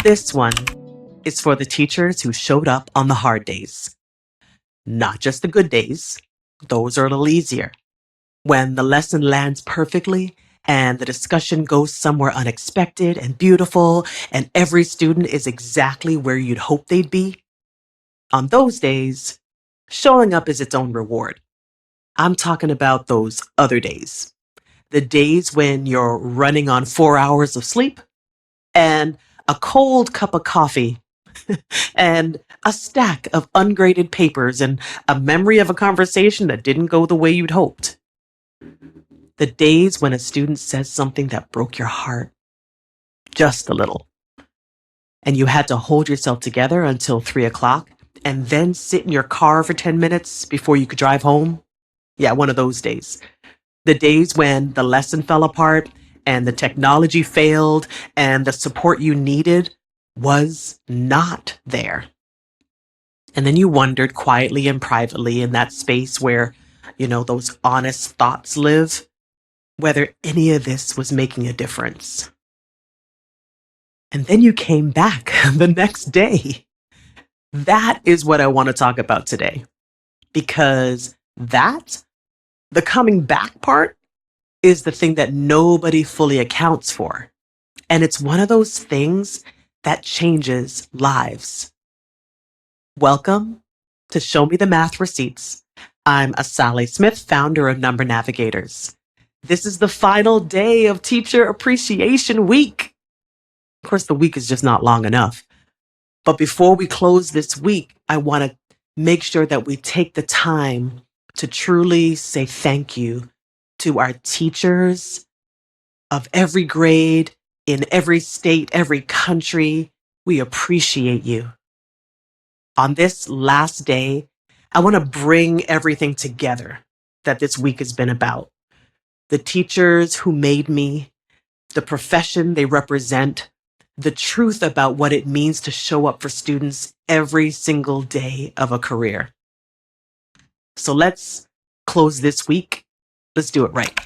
This one is for the teachers who showed up on the hard days. Not just the good days. Those are a little easier. When the lesson lands perfectly and the discussion goes somewhere unexpected and beautiful and every student is exactly where you'd hope they'd be. On those days, showing up is its own reward. I'm talking about those other days. The days when you're running on 4 hours of sleep and a cold cup of coffee and a stack of ungraded papers and a memory of a conversation that didn't go the way you'd hoped. The days when a student says something that broke your heart just a little, and you had to hold yourself together until 3 o'clock and then sit in your car for 10 minutes before you could drive home. Yeah, one of those days. The days when the lesson fell apart and the technology failed and the support you needed was not there. And then you wondered quietly and privately in that space where, those honest thoughts live, whether any of this was making a difference. And then you came back the next day. That is what I want to talk about today, because the coming back part, is the thing that nobody fully accounts for. And it's one of those things that changes lives. Welcome to Show Me the Math Receipts. I'm Sally Smith, founder of Number Navigators. This is the final day of Teacher Appreciation Week. Of course, the week is just not long enough. But before we close this week, I want to make sure that we take the time to truly say thank you to our teachers of every grade, in every state, every country. We appreciate you. On this last day, I want to bring everything together that this week has been about. The teachers who made me, the profession they represent, the truth about what it means to show up for students every single day of a career. So let's close this week. Let's do it right.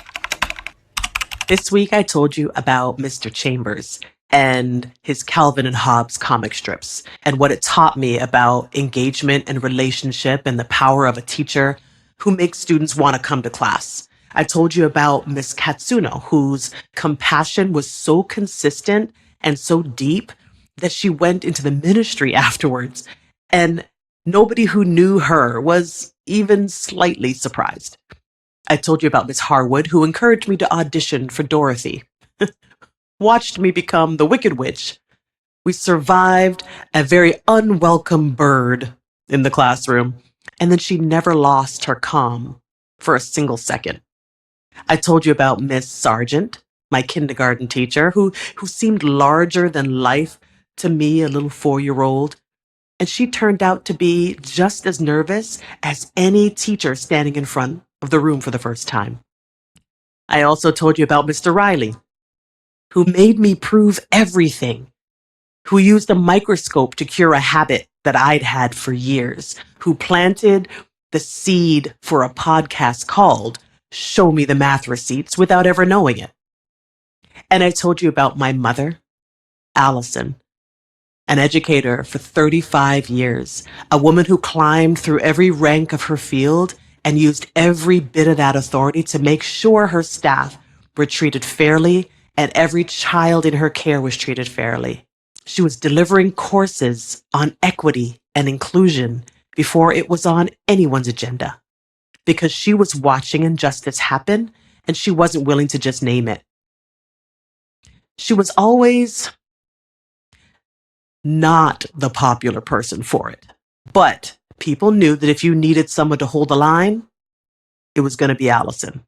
This week I told you about Mr. Chambers and his Calvin and Hobbes comic strips and what it taught me about engagement and relationship and the power of a teacher who makes students want to come to class. I told you about Miss Katsuno, whose compassion was so consistent and so deep that she went into the ministry afterwards, and nobody who knew her was even slightly surprised. I told you about Miss Harwood, who encouraged me to audition for Dorothy, watched me become the Wicked Witch. We survived a very unwelcome bird in the classroom, and then she never lost her calm for a single second. I told you about Miss Sargent, my kindergarten teacher, who seemed larger than life to me, a little 4-year-old. And she turned out to be just as nervous as any teacher standing in front of the room for the first time. I also told you about Mr. Riley, who made me prove everything, who used a microscope to cure a habit that I'd had for years, who planted the seed for a podcast called Show Me the Math Receipts without ever knowing it. And I told you about my mother, Allison, an educator for 35 years, a woman who climbed through every rank of her field and used every bit of that authority to make sure her staff were treated fairly and every child in her care was treated fairly. She was delivering courses on equity and inclusion before it was on anyone's agenda, because she was watching injustice happen and she wasn't willing to just name it. She was always not the popular person for it, but people knew that if you needed someone to hold the line, it was going to be Allison.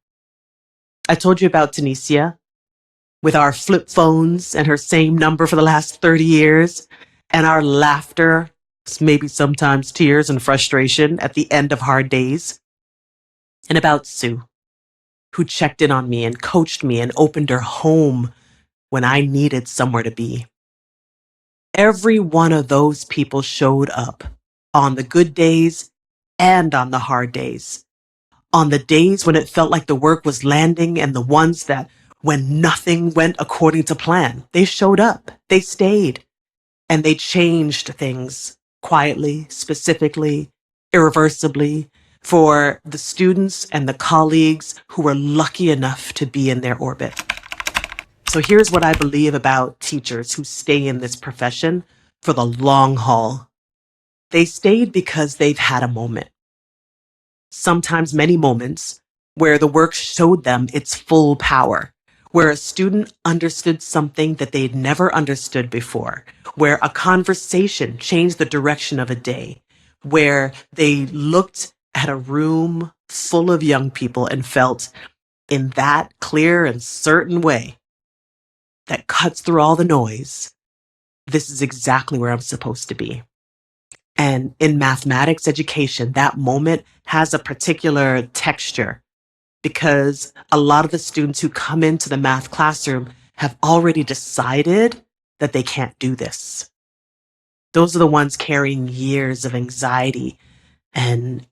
I told you about Tunisia, with our flip phones and her same number for the last 30 years, and our laughter, maybe sometimes tears and frustration at the end of hard days. And about Sue, who checked in on me and coached me and opened her home when I needed somewhere to be. Every one of those people showed up on the good days and on the hard days. On the days when it felt like the work was landing and the ones that when nothing went according to plan, they showed up, they stayed. And they changed things quietly, specifically, irreversibly for the students and the colleagues who were lucky enough to be in their orbit. So here's what I believe about teachers who stay in this profession for the long haul. They stayed because they've had a moment, sometimes many moments, where the work showed them its full power, where a student understood something that they'd never understood before, where a conversation changed the direction of a day, where they looked at a room full of young people and felt, in that clear and certain way that cuts through all the noise, this is exactly where I'm supposed to be. And in mathematics education, that moment has a particular texture because a lot of the students who come into the math classroom have already decided that they can't do this. Those are the ones carrying years of anxiety and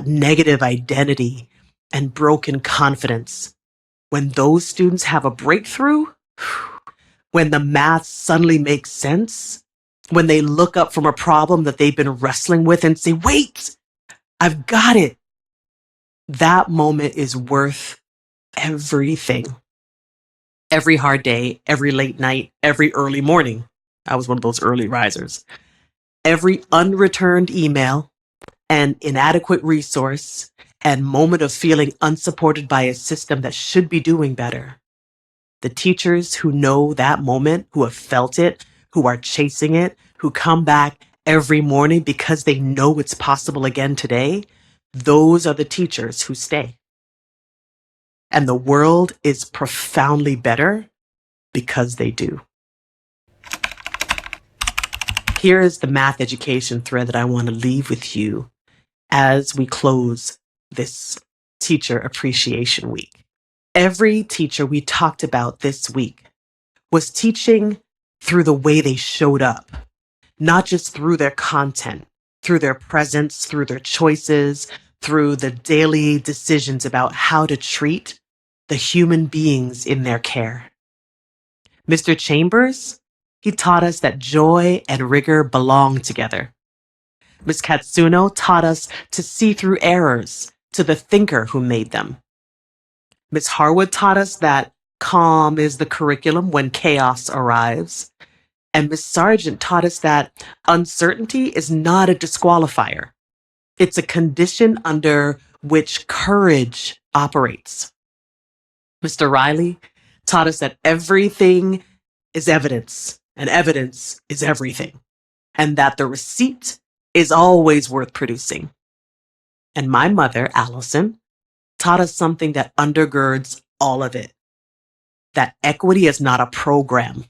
negative identity and broken confidence. When those students have a breakthrough, when the math suddenly makes sense, when they look up from a problem that they've been wrestling with and say, wait, I've got it. That moment is worth everything. Every hard day, every late night, every early morning. I was one of those early risers. Every unreturned email, an inadequate resource, and moment of feeling unsupported by a system that should be doing better. The teachers who know that moment, who have felt it, who are chasing it, who come back every morning because they know it's possible again today, those are the teachers who stay. And the world is profoundly better because they do. Here is the math education thread that I want to leave with you as we close this Teacher Appreciation Week. Every teacher we talked about this week was teaching through the way they showed up, not just through their content, through their presence, through their choices, through the daily decisions about how to treat the human beings in their care. Mr. Chambers, he taught us that joy and rigor belong together. Ms. Katsuno taught us to see through errors to the thinker who made them. Ms. Harwood taught us that calm is the curriculum when chaos arrives. And Ms. Sargent taught us that uncertainty is not a disqualifier. It's a condition under which courage operates. Mr. Riley taught us that everything is evidence, and evidence is everything, and that the receipt is always worth producing. And my mother, Allison, taught us something that undergirds all of it, that equity is not a program.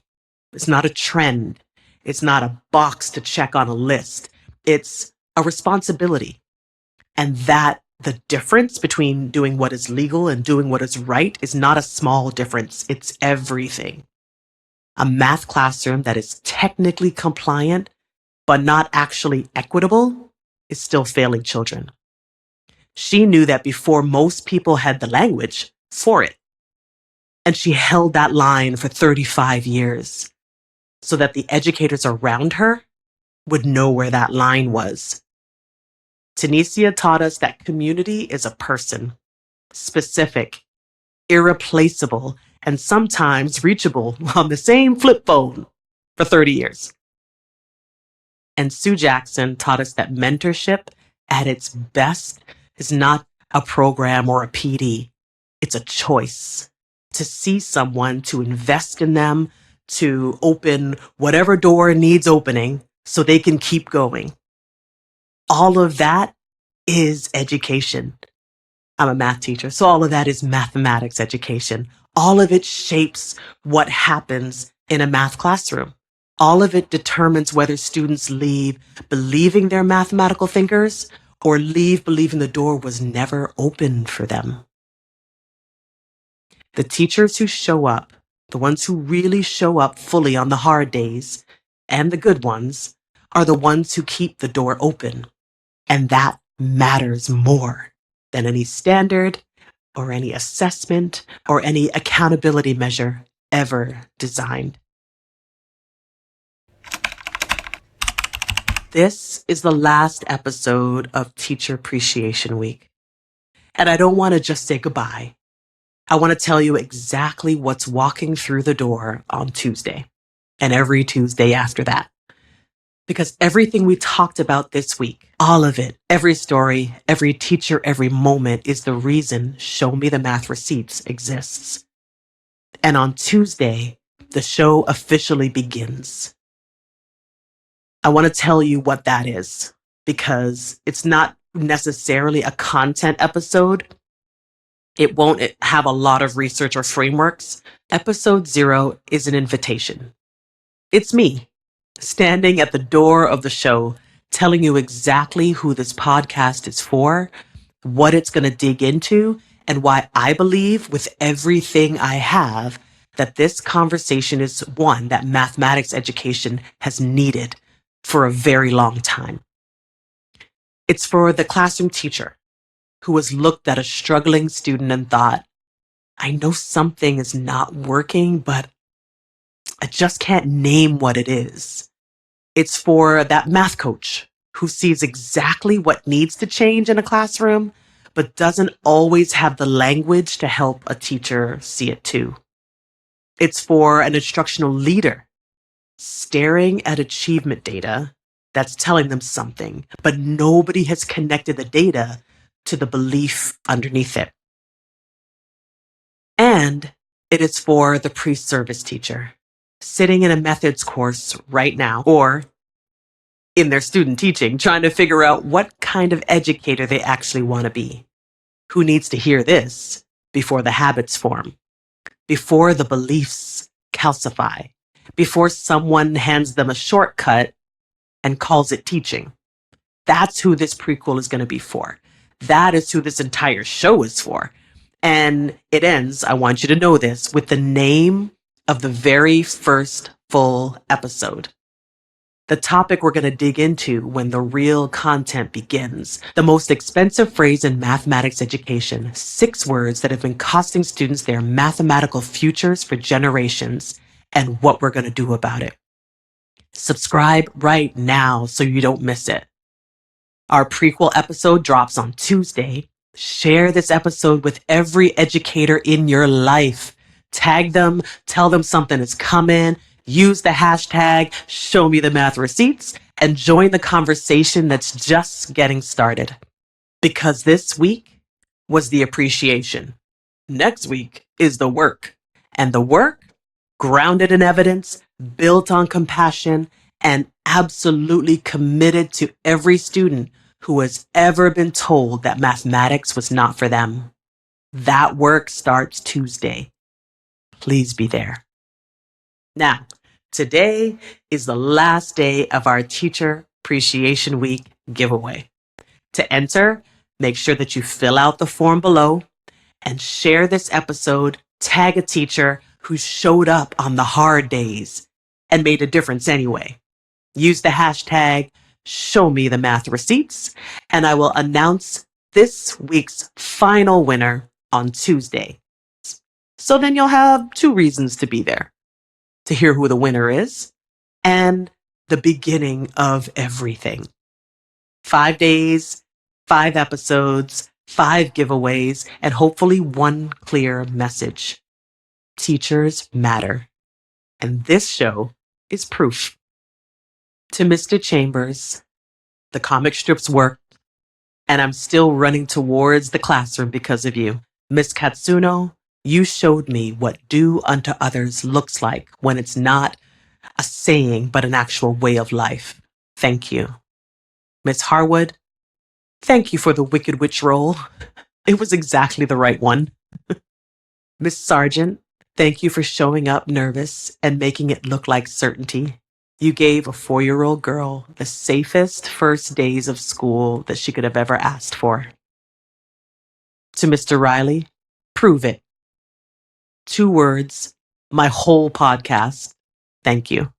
It's not a trend. It's not a box to check on a list. It's a responsibility. And that the difference between doing what is legal and doing what is right is not a small difference. It's everything. A math classroom that is technically compliant, but not actually equitable, is still failing children. She knew that before most people had the language for it. And she held that line for 35 years. So that the educators around her would know where that line was. Tanisha taught us that community is a person, specific, irreplaceable, and sometimes reachable on the same flip phone for 30 years. And Sue Jackson taught us that mentorship at its best is not a program or a PD. It's a choice to see someone, to invest in them, to open whatever door needs opening so they can keep going. All of that is education. I'm a math teacher, so all of that is mathematics education. All of it shapes what happens in a math classroom. All of it determines whether students leave believing they're mathematical thinkers or leave believing the door was never opened for them. The teachers who show up, the ones who really show up fully on the hard days, and the good ones, are the ones who keep the door open. And that matters more than any standard or any assessment or any accountability measure ever designed. This is the last episode of Teacher Appreciation Week. And I don't want to just say goodbye. I want to tell you exactly what's walking through the door on Tuesday and every Tuesday after that. Because everything we talked about this week, all of it, every story, every teacher, every moment is the reason Show Me the Math Receipts exists. And on Tuesday, the show officially begins. I want to tell you what that is because it's not necessarily a content episode. It won't have a lot of research or frameworks. Episode 0 is an invitation. It's me standing at the door of the show, telling you exactly who this podcast is for, what it's going to dig into, and why I believe with everything I have that this conversation is one that mathematics education has needed for a very long time. It's for the classroom teacher who has looked at a struggling student and thought, I know something is not working, but I just can't name what it is. It's for that math coach who sees exactly what needs to change in a classroom, but doesn't always have the language to help a teacher see it too. It's for an instructional leader staring at achievement data that's telling them something, but nobody has connected the data to the belief underneath it. And it is for the pre-service teacher sitting in a methods course right now or in their student teaching, trying to figure out what kind of educator they actually want to be. Who needs to hear this before the habits form, before the beliefs calcify, before someone hands them a shortcut and calls it teaching? That's who this prequel is going to be for. That is who this entire show is for. And it ends, I want you to know this, with the name of the very first full episode. The topic we're going to dig into when the real content begins. The most expensive phrase in mathematics education. 6 words that have been costing students their mathematical futures for generations, and what we're going to do about it. Subscribe right now so you don't miss it. Our prequel episode drops on Tuesday. Share this episode with every educator in your life. Tag them, tell them something is coming. Use the hashtag Show Me the Math Receipts and join the conversation that's just getting started. Because this week was the appreciation. Next week is the work. And the work, grounded in evidence, built on compassion, and absolutely committed to every student who has ever been told that mathematics was not for them. That work starts Tuesday. Please be there. Now, today is the last day of our Teacher Appreciation Week giveaway. To enter, make sure that you fill out the form below and share this episode. Tag a teacher who showed up on the hard days and made a difference anyway. Use the hashtag Show Me the Math Receipts, and I will announce this week's final winner on Tuesday. So then you'll have 2 reasons to be there. To hear who the winner is and the beginning of everything. 5 days, 5 episodes, 5 giveaways, and hopefully 1 clear message. Teachers matter. And this show is proof. To Mr. Chambers, the comic strips worked, and I'm still running towards the classroom because of you. Miss Katsuno, you showed me what do unto others looks like when it's not a saying, but an actual way of life. Thank you. Miss Harwood, thank you for the Wicked Witch role. It was exactly the right one. Miss Sargent, thank you for showing up nervous and making it look like certainty. You gave a 4-year-old girl the safest first days of school that she could have ever asked for. To Mr. Riley, prove it. 2 words, my whole podcast. Thank you.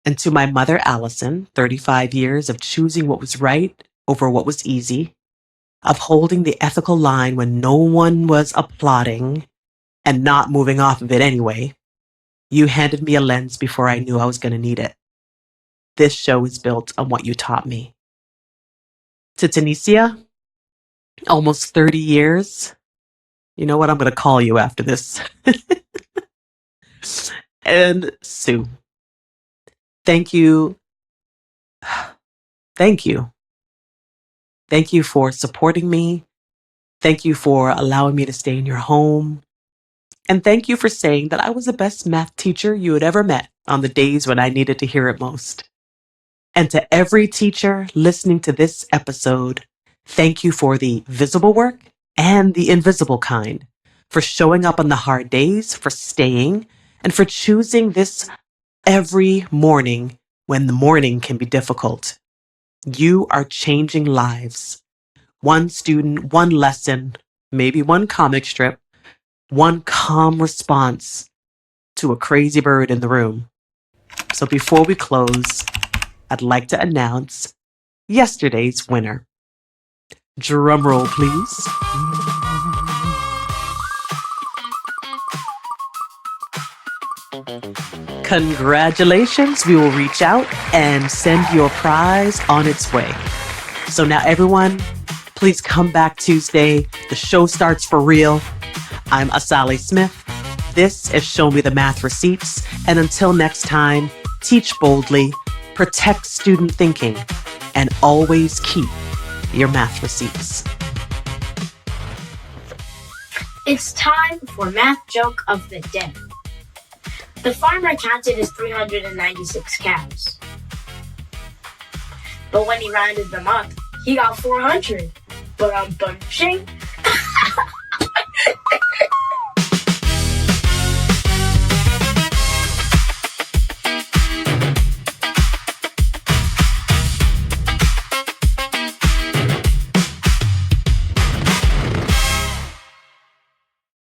And to my mother, Allison, 35 years of choosing what was right over what was easy, of holding the ethical line when no one was applauding and not moving off of it anyway. You handed me a lens before I knew I was going to need it. This show is built on what you taught me. To Tanisha, almost 30 years. You know what? I'm going to call you after this. And Sue, thank you. Thank you. Thank you for supporting me. Thank you for allowing me to stay in your home. And thank you for saying that I was the best math teacher you had ever met on the days when I needed to hear it most. And to every teacher listening to this episode, thank you for the visible work and the invisible kind, for showing up on the hard days, for staying, and for choosing this every morning when the morning can be difficult. You are changing lives. One student, one lesson, maybe one comic strip, one calm response to a crazy bird in the room. So before we close, I'd like to announce yesterday's winner. Drum roll, please. Congratulations. We will reach out and send your prize on its way. So now everyone, please come back Tuesday. The show starts for real. I'm Asali Smith. This is Show Me the Math Receipts. And until next time, teach boldly, protect student thinking, and always keep your math receipts. It's time for Math Joke of the Day. The farmer counted his 396 cows. But when he rounded them up, he got 400. But I'm bunching.